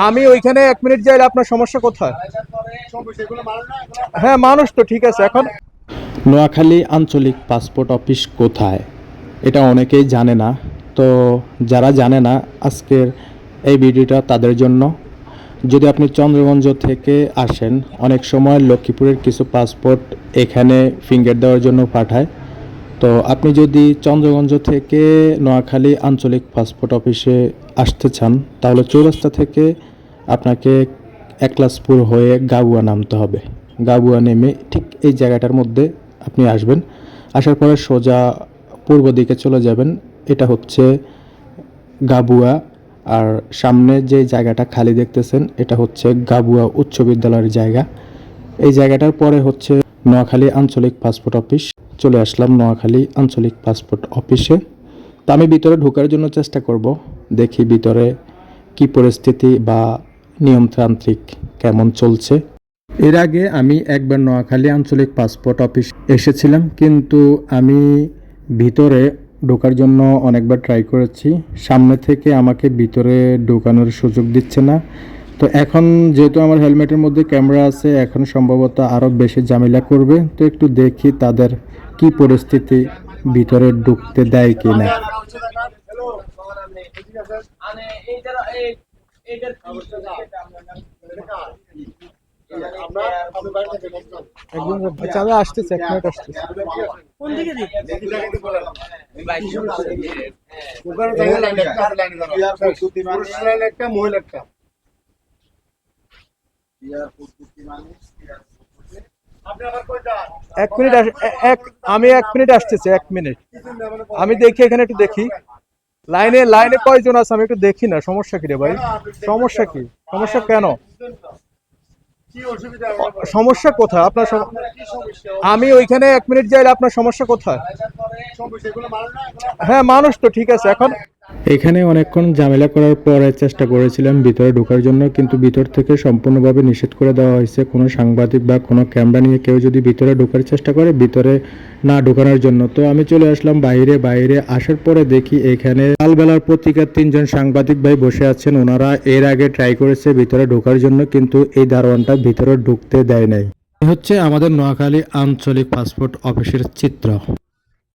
আমি ওইখানে 1 মিনিট যাইলে আপনার সমস্যা কোথায়? হ্যাঁ, মানুষ তো ঠিক আছে। এখন নোয়াখালী আঞ্চলিক পাসপোর্ট অফিস কোথায় এটা অনেকেই জানে না। তো যারা জানে না, আজকের এই ভিডিওটা তাদের জন্য। যদি আপনি চন্দ্রগঞ্জ থেকে আসেন, অনেক সময় লক্ষ্মীপুরের কিছু পাসপোর্ট এখানে ফিঙ্গার দেওয়ার জন্য পাঠায়। তো আপনি যদি চন্দ্রগঞ্জ থেকে নোয়াখালী আঞ্চলিক পাসপোর্ট অফিসে আসতে চান, তাহলে চৌরাস্তা থেকে আপনাকে একলাসপুর হয়ে গাবুয়া নামতে হবে। গাবুয়া নেমে ঠিক এই জায়গাটার মধ্যে আপনি আসবেন। আসার পরে সোজা পূর্ব দিকে চলে যাবেন। এটা হচ্ছে গাবুয়া। আর সামনে যে জায়গাটা খালি দেখতেছেন, এটা হচ্ছে গাবুয়া উচ্চ বিদ্যালয়ের জায়গা। এই জায়গাটার পরে হচ্ছে নোয়াখালী আঞ্চলিক পাসপোর্ট অফিস। চলে আসলাম নোয়াখালী আঞ্চলিক পাসপোর্ট অফিসে। তো আমি ভিতরে ঢোকার জন্য চেষ্টা করব, দেখি ভিতরে কি পরিস্থিতি বা নিয়মতান্ত্রিক কেমন চলছে। এর আগে আমি একবার নোয়াখালী আঞ্চলিক পাসপোর্ট অফিস এসেছিলাম, কিন্তু আমি ভিতরে ঢোকার জন্য অনেকবার ট্রাই করেছি। সামনে থেকে আমাকে ভিতরে ঢোকানোর সুযোগ দিচ্ছে না। তো এখন যেহেতু আমার হেলমেটের মধ্যে ক্যামেরা আছে, এখন সম্ভবত আরও বেশি ঝামেলা করবে। তো একটু দেখি তাদের কি পরিস্থিতি, ভিতরে ঢুকতে দেয় কি না। আচ্ছা, আমি আসতেছি, 1 মিনিট আসতেছি। আমি 1 মিনিট আসতেছি, 1 মিনিট। আমি দেখি এখানে, একটু দেখি লাইনে লাইনে কয়জন আছে, আমি একটু দেখি না। সমস্যা কি রে ভাই? সমস্যা কি? সমস্যা কেন? সমস্যা কোথায় আপনার? আমি ওইখানে 1 মিনিট যাইলে আপনার সমস্যা কোথায়? হ্যাঁ, মানুষ তো ঠিক আছে। এখন এখানে অনেকক্ষণ ঝামেলা করার পরে চেষ্টা করেছিলাম ভিতরে ঢোকার জন্য, কিন্তু ভিতর থেকে সম্পূর্ণভাবে নিষেধ করে দেওয়া হয়েছে। কোনো সাংবাদিক বা কোনো ক্যামেরা নিয়ে কেউ যদি ভিতরে ঢোকার চেষ্টা করে, ভিতরে না ঢোকানোর জন্য। তো আমি চলে আসলাম বাইরে। বাইরে আসার পরে দেখি এখানে কালবেলার পত্রিকার 3জন সাংবাদিক ভাই বসে আছেন। ওনারা এর আগে ট্রাই করেছে ভিতরে ঢোকার জন্য, কিন্তু এই দারোয়ানটা ভিতরে ঢুকতে দেয় নাই। হচ্ছে আমাদের নোয়াখালী আঞ্চলিক পাসপোর্ট অফিসের চিত্র।